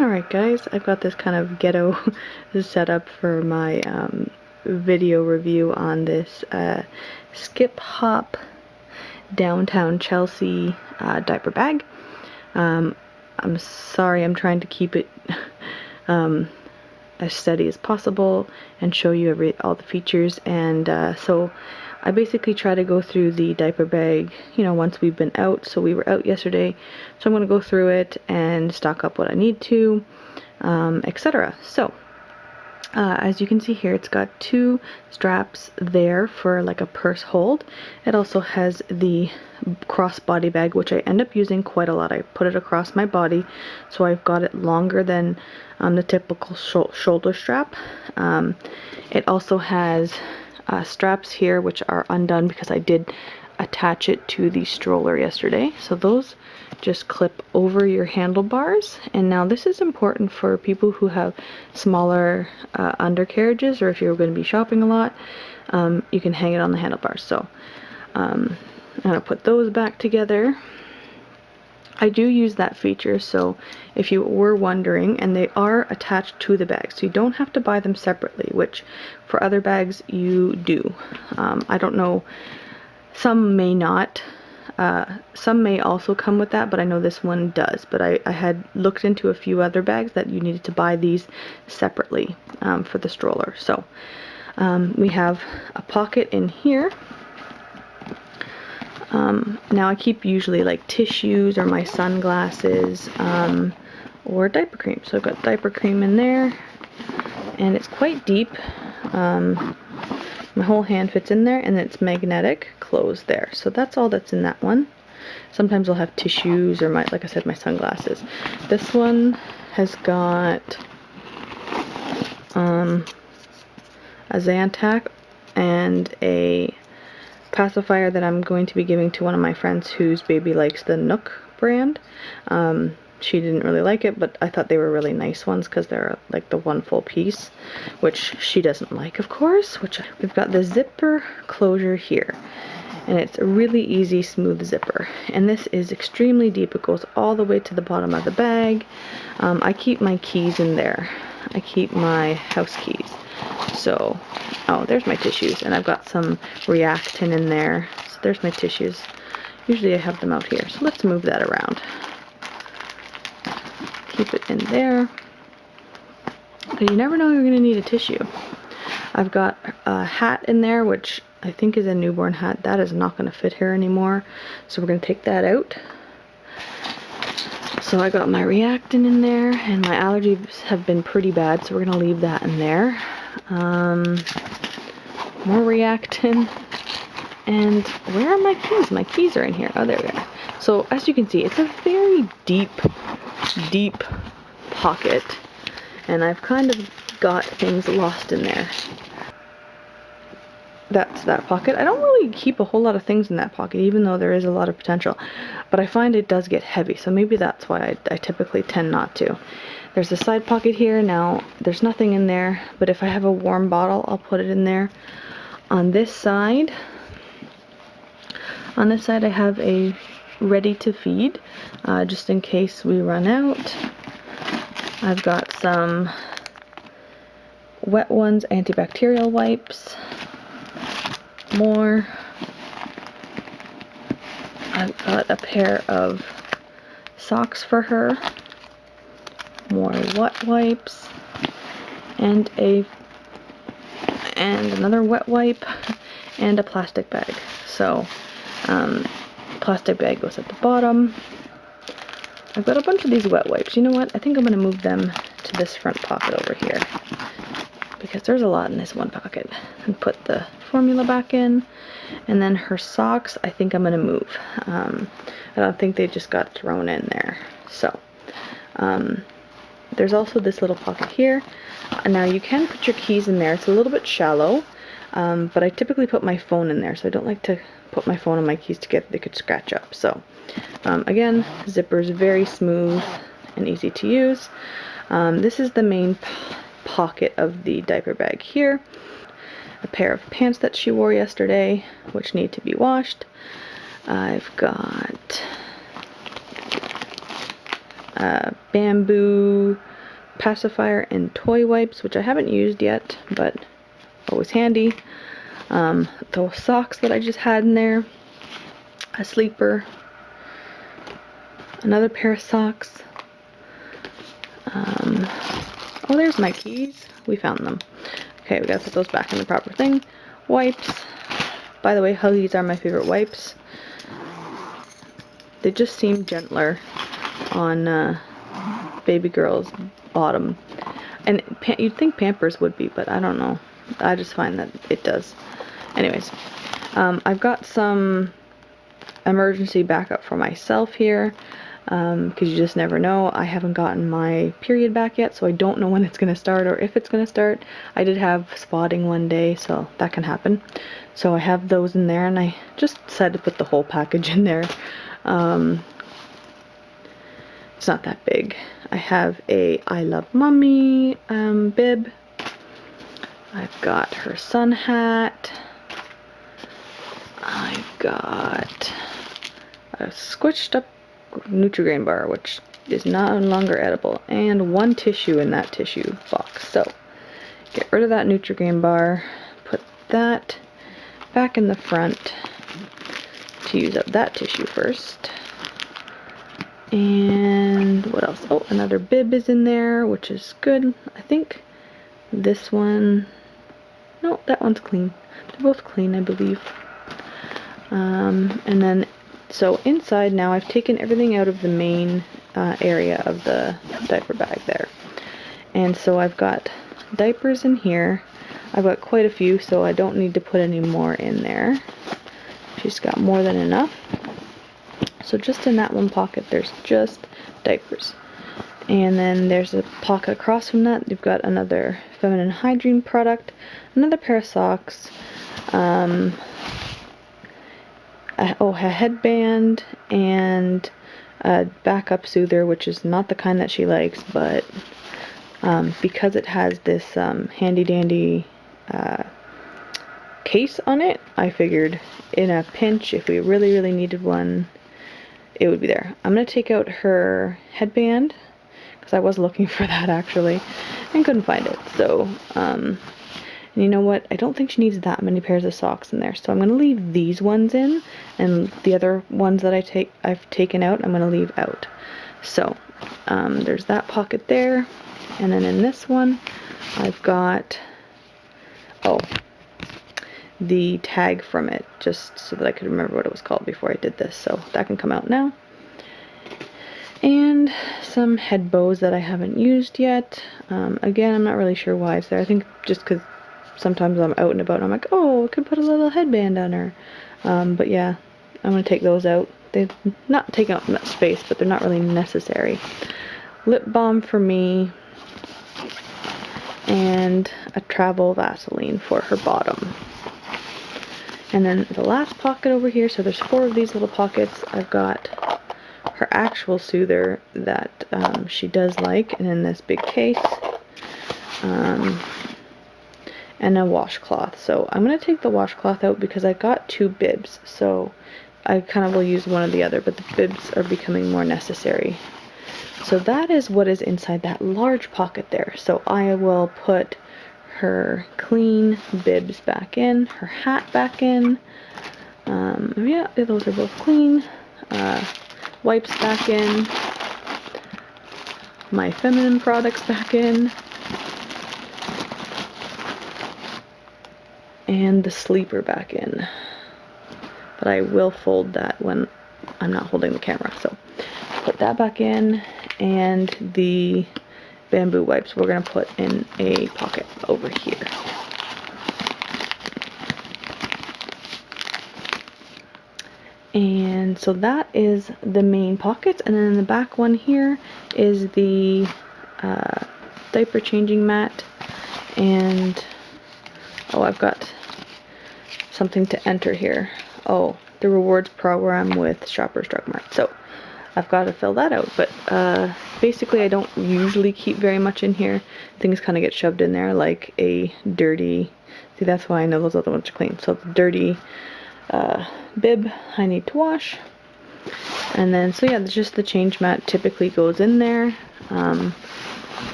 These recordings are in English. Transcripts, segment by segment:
Alright guys, I've got this kind of ghetto setup for my video review on this Skip Hop Downtown Chelsea diaper bag. I'm sorry, I'm trying to keep it as steady as possible and show you all the features, and so I basically try to go through the diaper bag, you know, once we've been out. So we were out yesterday, so I'm going to go through it and stock up what I need to, etc. So as you can see here, it's got two straps there for like a purse hold. It also has the crossbody bag, which I end up using quite a lot. I put it across my body, so I've got it longer than the typical shoulder strap. It also has straps here which are undone because I did attach it to the stroller yesterday. So those just clip over your handlebars. And now this is important for people who have smaller undercarriages, or if you're going to be shopping a lot, you can hang it on the handlebars. So I'm going to put those back together. I do use that feature, so if you were wondering, and they are attached to the bag, so you don't have to buy them separately, which for other bags you do. I don't know, some may not. Some may also come with that, but I know this one does. But I had looked into a few other bags that you needed to buy these separately for the stroller. So we have a pocket in here. Now I keep usually like tissues or my sunglasses or diaper cream. So I've got diaper cream in there, and it's quite deep. My whole hand fits in there, and it's magnetic closed there. So that's all that's in that one. Sometimes I'll have tissues or my, like I said, my sunglasses. This one has got a Zantac and a pacifier that I'm going to be giving to one of my friends whose baby likes the Nook brand. She didn't really like it, but I thought they were really nice ones because they're like the one full piece, which she doesn't like, of course. We've got the zipper closure here, and it's a really easy, smooth zipper. And this is extremely deep. It goes all the way to the bottom of the bag. I keep my keys in there. I keep my house keys. So, oh, there's my tissues, and I've got some Reactin in there. So there's my tissues. Usually I have them out here. So let's move that around. Keep it in there, because you never know you're going to need a tissue. I've got a hat in there, which I think is a newborn hat. That is not going to fit her anymore, so we're going to take that out. So I got my Reactin in there, and my allergies have been pretty bad, so we're going to leave that in there. More Reactin. And where are my keys? My keys are in here. Oh, there we are. So as you can see, it's a very deep pocket, and I've kind of got things lost in there. That's that pocket. I don't really keep a whole lot of things in that pocket, even though there is a lot of potential, but I find it does get heavy, so maybe that's why I typically tend not to. There's a side pocket here. Now there's nothing in there, but if I have a warm bottle, I'll put it in there. On this side I have a ready to feed, just in case we run out. I've got some Wet Ones antibacterial wipes. More. I've got a pair of socks for her. More wet wipes. And another wet wipe. And a plastic bag. So, plastic bag goes at the bottom. I've got a bunch of these wet wipes. You know what? I think I'm going to move them to this front pocket over here, because there's a lot in this one pocket. And put the formula back in. And then her socks, I think I'm going to move. I don't think they just got thrown in there. So, there's also this little pocket here. Now you can put your keys in there. It's a little bit shallow, but I typically put my phone in there, so I don't like to put my phone and my keys together. They could scratch up. So, again, zipper is very smooth and easy to use. This is the main pocket of the diaper bag here. A pair of pants that she wore yesterday, which need to be washed. I've got bamboo pacifier and toy wipes, which I haven't used yet, but always handy. Those socks that I just had in there, a sleeper, another pair of socks. Oh, there's my keys. We found them. Okay, we gotta put those back in the proper thing. Wipes. By the way, Huggies are my favorite wipes. They just seem gentler on baby girl's bottom. And you'd think Pampers would be, but I don't know. I just find that it does. Anyways, I've got some emergency backup for myself here, because you just never know. I haven't gotten my period back yet, so I don't know when it's going to start or if it's going to start. I did have spotting one day, so that can happen. So I have those in there, and I just decided to put the whole package in there. It's not that big. I have a I Love Mommy bib. I've got her sun hat. I've got a squished up Nutri-Grain bar, which is no longer edible, and one tissue in that tissue box. So get rid of that Nutri-Grain bar, put that back in the front to use up that tissue first. And what else? Oh, another bib is in there, which is good. I think this one, no, that one's clean. They're both clean, I believe. And then, so inside now, I've taken everything out of the main area of the diaper bag there. And so I've got diapers in here. I've got quite a few, so I don't need to put any more in there. She's got more than enough. So just in that one pocket, there's just diapers. And then there's a pocket across from that. You've got another feminine hygiene product, another pair of socks, a headband, and a backup soother, which is not the kind that she likes, but because it has this handy dandy case on it, I figured in a pinch, if we really, really needed one, it would be there. I'm going to take out her headband, because I was looking for that actually, and couldn't find it. So, and you know what? I don't think she needs that many pairs of socks in there. So I'm going to leave these ones in, and the other ones that I've taken out, I'm going to leave out. So, there's that pocket there. And then in this one, I've got, the tag from it, just so that I could remember what it was called before I did this. So that can come out now. And some head bows that I haven't used yet. Again, I'm not really sure why it's there. I think just because sometimes I'm out and about and I'm like, oh, I could put a little headband on her. But yeah, I'm going to take those out. They've not taken up much space, but they're not really necessary. Lip balm for me. And a travel Vaseline for her bottom. And then the last pocket over here, so there's 4 of these little pockets. I've got her actual soother that she does like, and in this big case, and a washcloth. So I'm going to take the washcloth out because I got 2 bibs, so I kind of will use one or the other, but the bibs are becoming more necessary. So that is what is inside that large pocket there. So I will put her clean bibs back in, her hat back in, yeah, those are both clean, wipes back in, my feminine products back in, and the sleeper back in. But I will fold that when I'm not holding the camera, so put that back in, and the bamboo wipes we're going to put in a pocket over here. And so that is the main pockets, and then in the back one here is the diaper changing mat, and I've got something to enter here. The rewards program with Shoppers Drug Mart. So I've got to fill that out, but basically I don't usually keep very much in here. Things kind of get shoved in there like a dirty, see, that's why I know those other ones are clean. So the dirty bib I need to wash, And then, so yeah, just the change mat typically goes in there.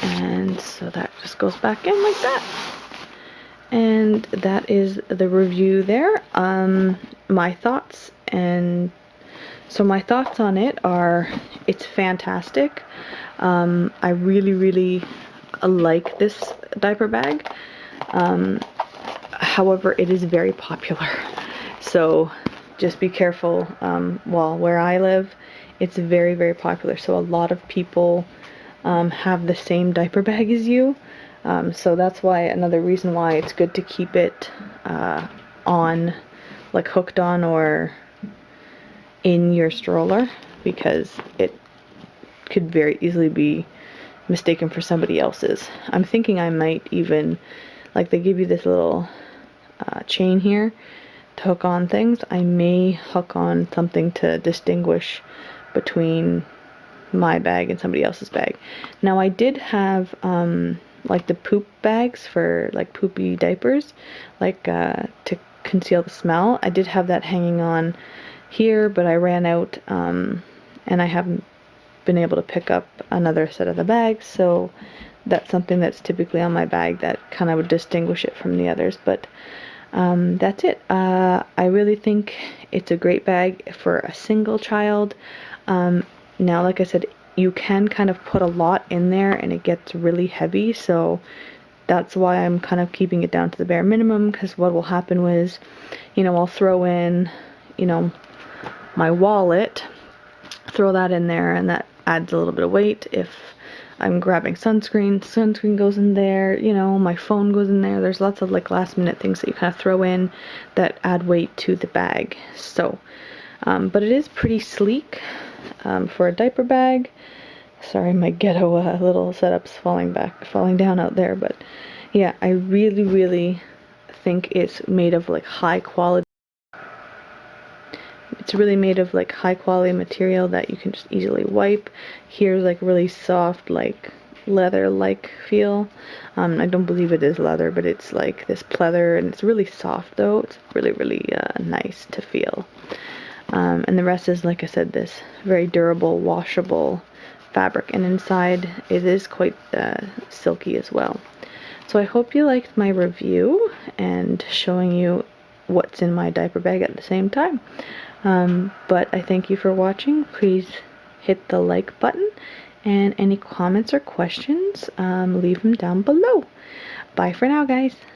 And so that just goes back in like that. And that is the review there. My thoughts, and so my thoughts on it are, it's fantastic. I really like this diaper bag. However, it is very popular. So just be careful. Well, where I live, it's very popular. So a lot of people have the same diaper bag as you. So that's why, another reason why it's good to keep it on, like hooked on or in your stroller, because it could very easily be mistaken for somebody else's. I'm thinking I might even, like, they give you this little chain here to hook on things. I may hook on something to distinguish between my bag and somebody else's bag. Now, I did have like the poop bags for like poopy diapers, like to conceal the smell. I did have that hanging on here, but I ran out, and I haven't been able to pick up another set of the bags, so that's something that's typically on my bag that kind of would distinguish it from the others. But that's it. I really think it's a great bag for a single child. Now, like I said, you can kind of put a lot in there and it gets really heavy, so that's why I'm kind of keeping it down to the bare minimum, because what will happen was, you know, I'll throw in, you know, my wallet, throw that in there, and that adds a little bit of weight. If I'm grabbing sunscreen goes in there, you know, my phone goes in there. There's lots of like last minute things that you kind of throw in that add weight to the bag. So, but it is pretty sleek for a diaper bag. Sorry, my ghetto little setup's falling down out there, but yeah, I really think it's made of like high quality. It's really made of like high quality material that you can just easily wipe. Here's like really soft, like leather-like feel. I don't believe it is leather, but it's like this pleather, and it's really soft though. It's really nice to feel. And the rest is, like I said, this very durable, washable fabric, and inside it is quite silky as well. So I hope you liked my review and showing you what's in my diaper bag at the same time. But I thank you for watching. Please hit the like button, and any comments or questions, leave them down below. Bye for now, guys.